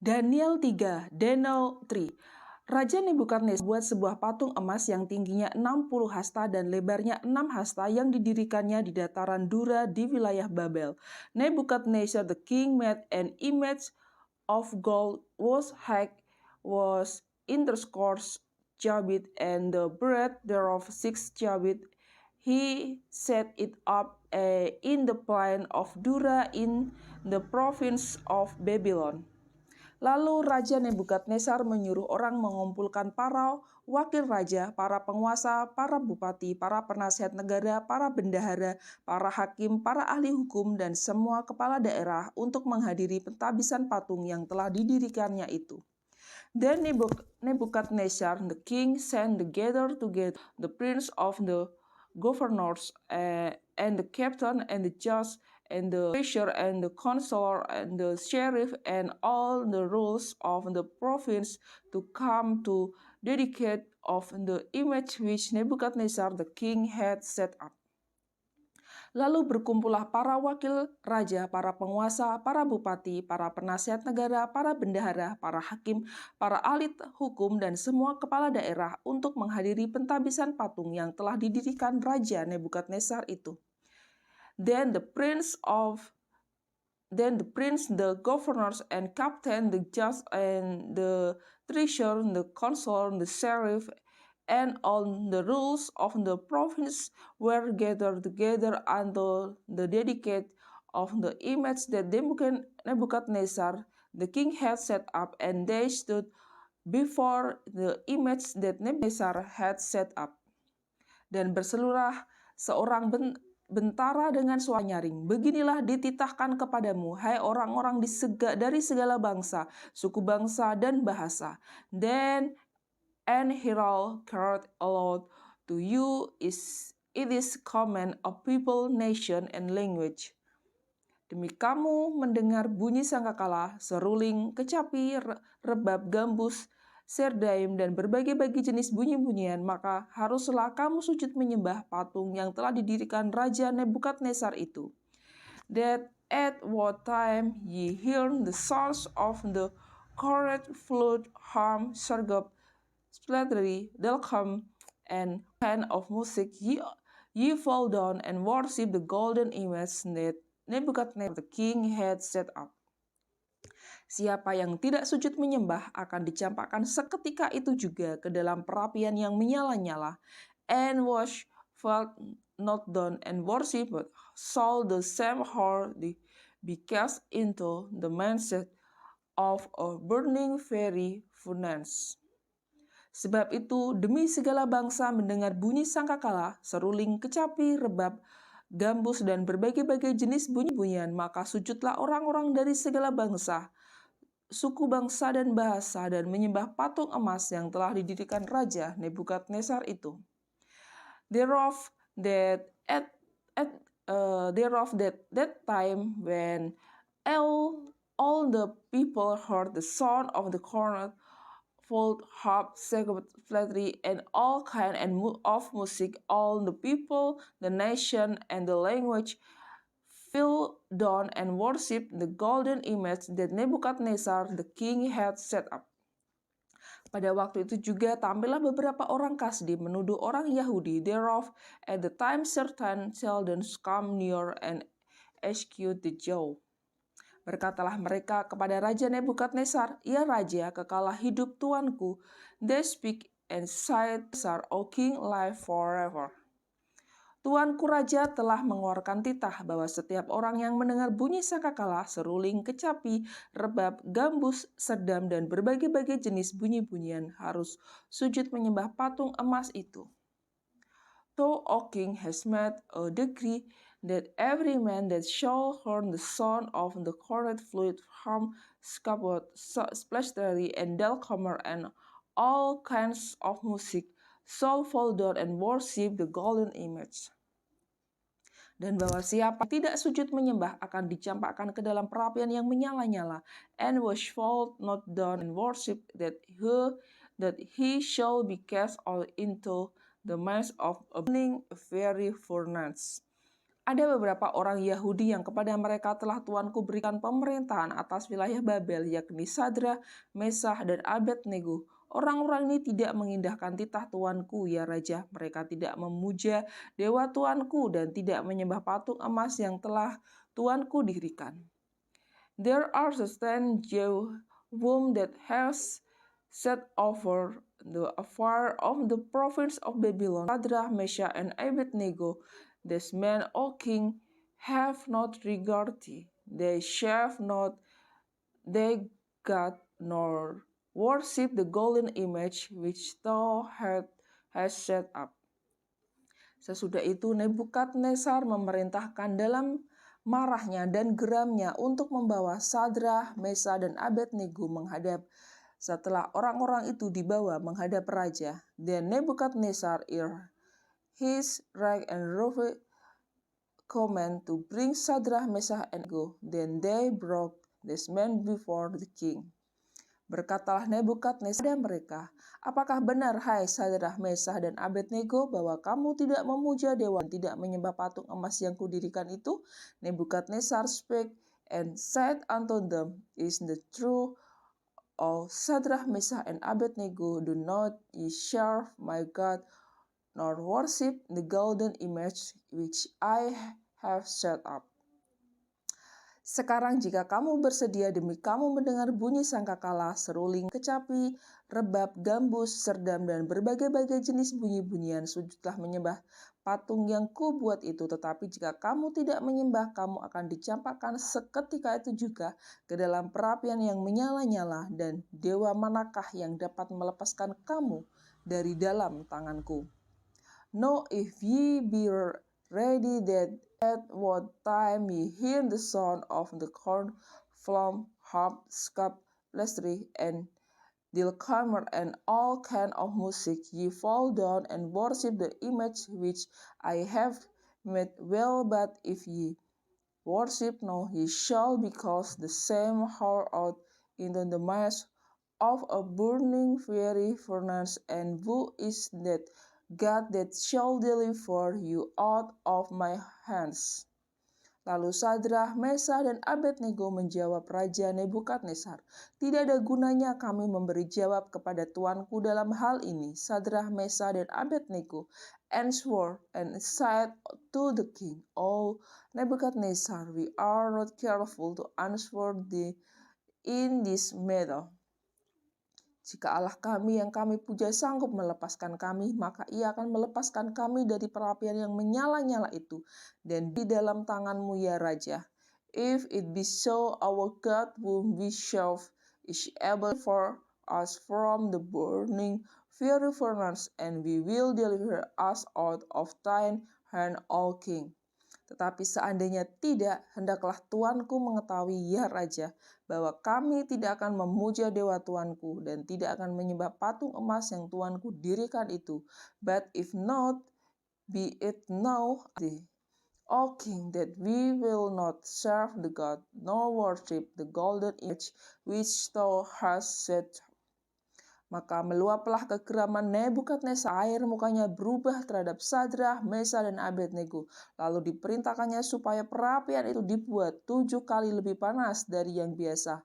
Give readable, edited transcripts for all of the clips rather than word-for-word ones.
Daniel 3, Daniel 3. Raja Nebukadnezar buat sebuah patung emas yang tingginya 60 hasta dan lebarnya 6 hasta yang didirikannya di dataran Dura di wilayah Babel. Nebukadnezar the king made an image of gold was interscourse cubit and the breadth thereof 6 cubit. He set it up in the plain of Dura in the province of Babylon. Lalu Raja Nebukadnezar menyuruh orang mengumpulkan para wakil raja, para penguasa, para bupati, para penasihat negara, para bendahara, para hakim, para ahli hukum, dan semua kepala daerah untuk menghadiri pentabisan patung yang telah didirikannya itu. Then Nebuchadnezzar the king sent together the prince of the governors and the captain and the judge and the treasurer and the counselor and the sheriff and all the rulers of the province to come to dedicate of the image which Nebuchadnezzar the king had set up. Lalu berkumpullah para wakil raja, para penguasa, para bupati, para penasihat negara, para bendahara, para hakim, para ahli hukum, dan semua kepala daerah untuk menghadiri pentabisan patung yang telah didirikan Raja Nebukadnezar itu. Then the prince, the governors and captain, the judge and the treasurer, the counselor, the sheriff, and all the rules of the province were gathered together unto the dedicate of the image that Nebuchadnezzar the king had set up, and they stood before the image that Nebuchadnezzar had set up. Dan berseluruh seorang bentara dengan suara nyaring, beginilah dititahkan kepadamu, hai orang-orang dari segala bangsa, suku bangsa, dan bahasa. Then and herald cried aloud to you it is command of people, nation, and language. Demi kamu mendengar bunyi sangkakala, seruling, kecapi, rebab, gambus, serdaim, dan berbagai-bagai jenis bunyi-bunyian, maka haruslah kamu sujud menyembah patung yang telah didirikan Raja Nebukadnezar itu. That at what time ye hear the sounds of the cornet, flute, harp, sargab, splattery, dalcum, and kind of music, ye fall down and worship the golden image that Nebuchadnezzar the king had set up. Siapa yang tidak sujud menyembah akan dicampakkan seketika itu juga ke dalam perapian yang menyala-nyala, and was felt not down and worship, but shall the same hour be cast into the mindset of a burning fiery furnace. Sebab itu, demi segala bangsa mendengar bunyi sangkakala, seruling, kecapi, rebab, gambus, dan berbagai-bagai jenis bunyi-bunyian, maka sujudlah orang-orang dari segala bangsa, suku bangsa, dan bahasa, dan menyembah patung emas yang telah didirikan Raja Nebukadnezar itu. Thereof that time when all the people heard the sound of the cornet, flute, harp, sargab, flattery, and all kind of music, all the people, the nation, and the language fell down and worshipped the golden image that Nebuchadnezzar the king had set up. Pada waktu itu juga tampillah beberapa orang Kasdi menuduh orang Yahudi thereof at the time certain shall come near and execute the Jew. Berkatalah mereka kepada Raja Nebukadnezar, ya Raja, kekalah hidup Tuanku. They speak and say, O King, live forever. Tuanku Raja telah mengeluarkan titah bahwa setiap orang yang mendengar bunyi sangkakala, seruling, kecapi, rebab, gambus, sedam, dan berbagai-bagai jenis bunyi-bunyian harus sujud menyembah patung emas itu. Though O King has made a decree that every man that shall hear the sound of the cornet, flute, harp, scabot, splattery, and dalcomer, and all kinds of music, shall fall down and worship the golden image. Dan bahwa siapa tidak sujud menyembah akan dicampakkan ke dalam perapian yang menyala-nyala, and was fall not down and worship that he shall be cast all into the midst of a burning fiery furnace. Ada beberapa orang Yahudi yang kepada mereka telah Tuanku berikan pemerintahan atas wilayah Babel, yakni Sadra, Mesah, dan Abednego. Orang-orang ini tidak mengindahkan titah Tuanku, ya Raja. Mereka tidak memuja dewa Tuanku dan tidak menyembah patung emas yang telah Tuanku dirikan. There are certain Jews whom that has set over the affair of the province of Babylon, Shadrach, Meshach, and Abednego. These men, O king, have not regard thee. They shall not they God nor worship the golden image which thou hast set up. Sesudah itu Nebukadnezar memerintahkan dalam marahnya dan geramnya untuk membawa Shadrach, Meshach, dan Abednego menghadap. Setelah orang-orang itu dibawa menghadap raja, then Nebukadnezar his right and ruler command to bring Shadrach, Meshach, and Abednego. Then they brought these men before the king. Berkatalah Nebukadnezar kepada mereka, apakah benar, hai Shadrach, Meshach, dan Abednego, bahwa kamu tidak memuja dewa dan tidak menyembah patung emas yang kudirikan itu? Nebukadnezar spake and said unto them, is the true, O Shadrach, Meshach, and Abednego, do not ye serve my God, nor worship the golden image which I have set up. Sekarang jika kamu bersedia demi kamu mendengar bunyi sangkakala, seruling, kecapi, rebab, gambus, serdam, dan berbagai-bagai jenis bunyi-bunyian, sujudlah menyembah patung yang kubuat itu. Tetapi jika kamu tidak menyembah, kamu akan dicampakkan seketika itu juga ke dalam perapian yang menyala-nyala, dan dewa manakah yang dapat melepaskan kamu dari dalam tanganku? Know if ye be ready that at what time ye hear the sound of the corn, flute, harp, scap, lestri, and dulcimer, and all kind of music, ye fall down and worship the image which I have made. Well, but if ye worship not, ye shall be cast the same hour out into the midst of a burning fiery furnace, and who is that God that shall deliver you out of my hands? Lalu Shadrach, Meshach, dan Abednego menjawab Raja Nebukadnezar, tidak ada gunanya kami memberi jawab kepada tuanku dalam hal ini. Shadrach, Meshach, dan Abednego answered and said to the king, O Nebuchadnezzar, we are not careful to answer thee in this matter. Jika Allah kami yang kami puja sanggup melepaskan kami, maka ia akan melepaskan kami dari perapian yang menyala-nyala itu, dan di dalam tanganmu, ya Raja. If it be so, our God whom we serve is able for us from the burning fiery furnace, and we will deliver us out of thine hand, O king. Tetapi seandainya tidak, hendaklah tuanku mengetahui, ya Raja, bahwa kami tidak akan memuja dewa tuanku dan tidak akan menyembah patung emas yang tuanku dirikan itu. But if not, be it now, O king, that we will not serve the God, nor worship the golden image which thou hast set. Maka meluaplah kegeraman Nebukadnezar, air mukanya berubah terhadap Shadrach, Meshach, dan Abednego. Lalu diperintahkannya supaya perapian itu dibuat 7 kali lebih panas dari yang biasa.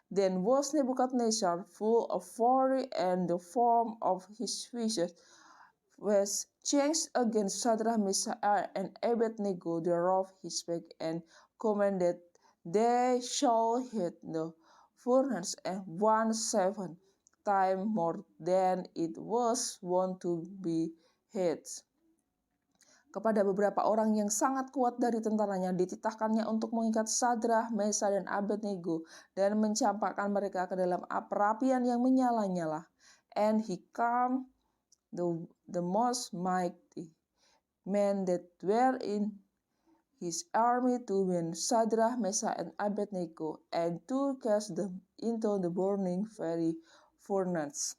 Then was Nebuchadnezzar full of fury, and the form of his visage was changed against Shadrach, Meshach, and Abednego. Thereof he spake and commanded they shall hit the furnace and 1/7 time more than it was wont to be hit. Kepada beberapa orang yang sangat kuat dari tentaranya dititahkannya untuk mengikat Shadrach, Meshach, dan Abednego dan mencampakkan mereka ke dalam perapian yang menyala-nyala. And he calmed the most mighty men that were in his army to win Shadrach, Meshach, and Abednego, and to cast them into the burning fiery furnace.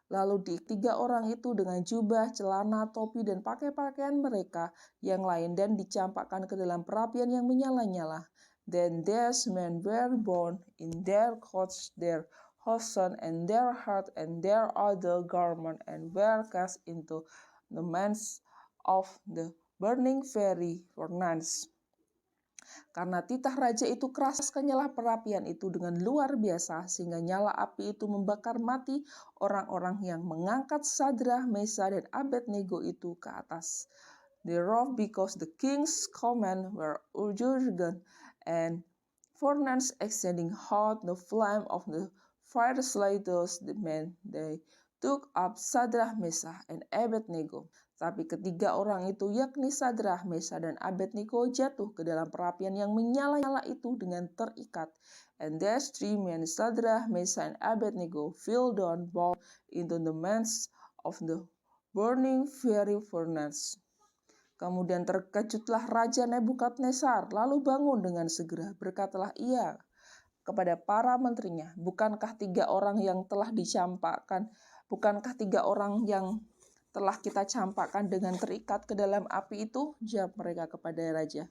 Lalu tiga orang itu dengan jubah, celana, topi, dan pakaian mereka yang lain dan dicampakkan ke dalam perapian yang menyala-nyala. Then these men were born in their coats, their hosen, and their hat, and their other garment, and were cast into the midst of the burning fiery furnace. Karena titah raja itu keras, nyala perapian itu dengan luar biasa, sehingga nyala api itu membakar mati orang-orang yang mengangkat Sadrah, Mesah, dan Abednego itu ke atas. They wrote because the king's command were urgent, and furnace exceeding hot, the flame of the fire slightest the men. They took up Sadrah, Mesah, and Abednego. Tapi ketiga orang itu, yakni Sadrah, Mesah, dan Abednego, jatuh ke dalam perapian yang menyala-nyala itu dengan terikat. And these three men, Sadrah, Mesah, and Abednego, fell down bound into the midst of the burning fiery furnace. Kemudian terkejutlah Raja Nebukadnezar, lalu bangun dengan segera. Berkatalah ia kepada para menterinya, bukankah tiga orang yang telah dicampakkan, bukankah tiga orang yang telah kita campakkan dengan terikat ke dalam api itu? Jawab mereka kepada raja,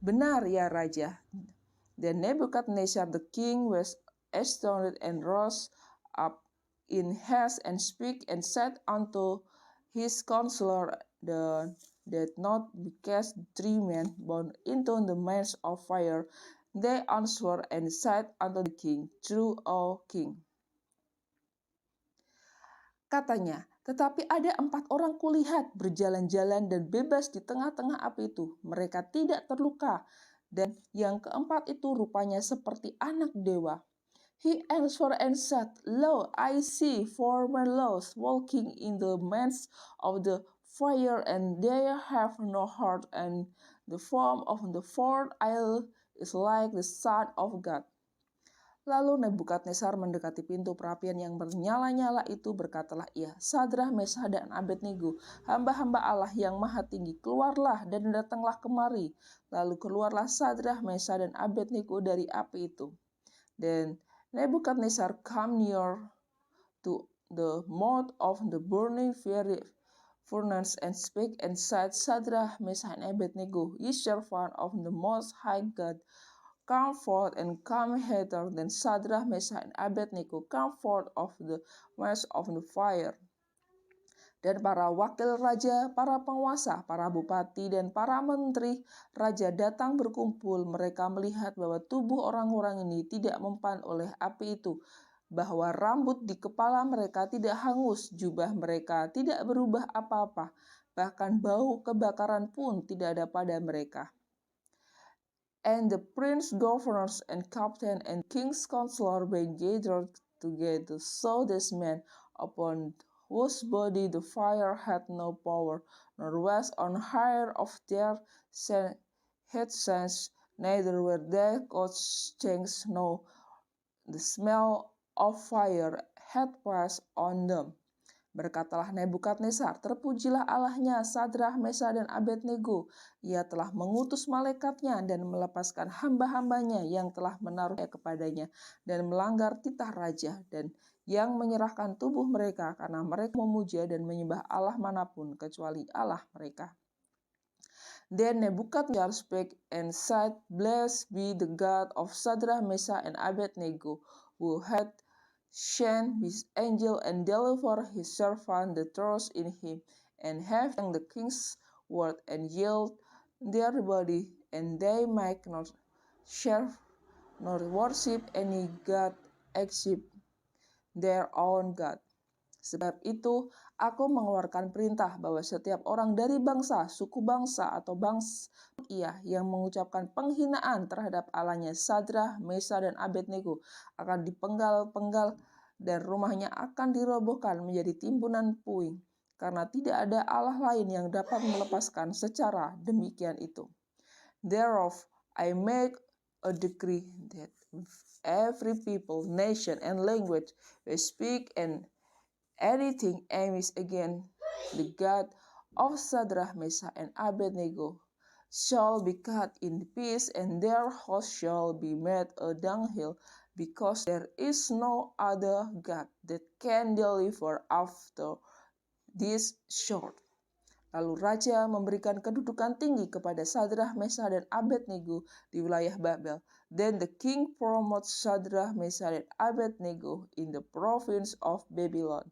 benar ya raja. Then Nebuchadnezzar the king was astounded and rose up in haste and spake and said unto his counselor that not be cast three men bound into the midst of fire. They answered and said unto the king, True, O king. Katanya, tetapi ada 4 orang kulihat berjalan-jalan dan bebas di tengah-tengah api itu. Mereka tidak terluka. Dan yang keempat itu rupanya seperti anak dewa. He answered and said, Lo, I see 4 men lost walking in the midst of the fire, and they have no hurt, and the form of the fourth is like the Son of God. Lalu Nebukadnezar mendekati pintu perapian yang bernyala-nyala itu, berkatalah ia, Sadrah, Mesah, dan Abednego, hamba-hamba Allah yang maha tinggi, keluarlah dan datanglah kemari. Lalu keluarlah Sadrah, Mesah, dan Abednego dari api itu. Then Nebukadnezar come near to the mouth of the burning fiery furnace and spake and said, Sadrah, Mesah, and Abednego, ye servant of the Most High God, come forth and come hither. Then Sadrah, Mesah, and Abednego come forth of the midst of the fire. Dan para wakil raja, para penguasa, para bupati, dan para menteri raja datang berkumpul. Mereka melihat bahwa tubuh orang-orang ini tidak mempan oleh api itu, bahwa rambut di kepala mereka tidak hangus, jubah mereka tidak berubah apa-apa, bahkan bau kebakaran pun tidak ada pada mereka. And the prince, governors, and captain, and king's counselor were gathered together, saw this man upon whose body the fire had no power, nor was on hair of their heads, neither were their coats changed, nor the smell of fire had passed on them. Berkatalah Nebukadnezar, terpujilah Allahnya Sadrah, Mesah, dan Abednego. Ia telah mengutus malaikatnya dan melepaskan hamba-hambanya yang telah menaruhnya kepadanya dan melanggar titah raja, dan yang menyerahkan tubuh mereka karena mereka memuja dan menyembah Allah manapun kecuali Allah mereka. Then Nebuchadnezzar spake and said, Blessed be the God of Sadrah, Mesah, and Abednego, who had sent his angel and delivered his servant the trust in him, and have done the king's word and yield their body, and they might not serve nor worship any god except their own God. Sebab itu, aku mengeluarkan perintah bahwa setiap orang dari bangsa, suku bangsa, atau bangsa yang mengucapkan penghinaan terhadap Allahnya Sadrah, Mesah, dan Abednego akan dipenggal-penggal dan rumahnya akan dirobohkan menjadi timbunan puing, karena tidak ada Allah lain yang dapat melepaskan secara demikian itu. Thereof I make a decree that every people, nation, and language will speak and anything aims against the God of Sadrah, Mesah, and Abednego shall be cut in pieces, and their house shall be made a dunghill, because there is no other God that can deliver after this sort. Lalu raja memberikan kedudukan tinggi kepada Sadrah, Mesah, dan Abednego di wilayah Babel. Then the king promoted Sadrah, Mesah, and Abednego in the province of Babylon.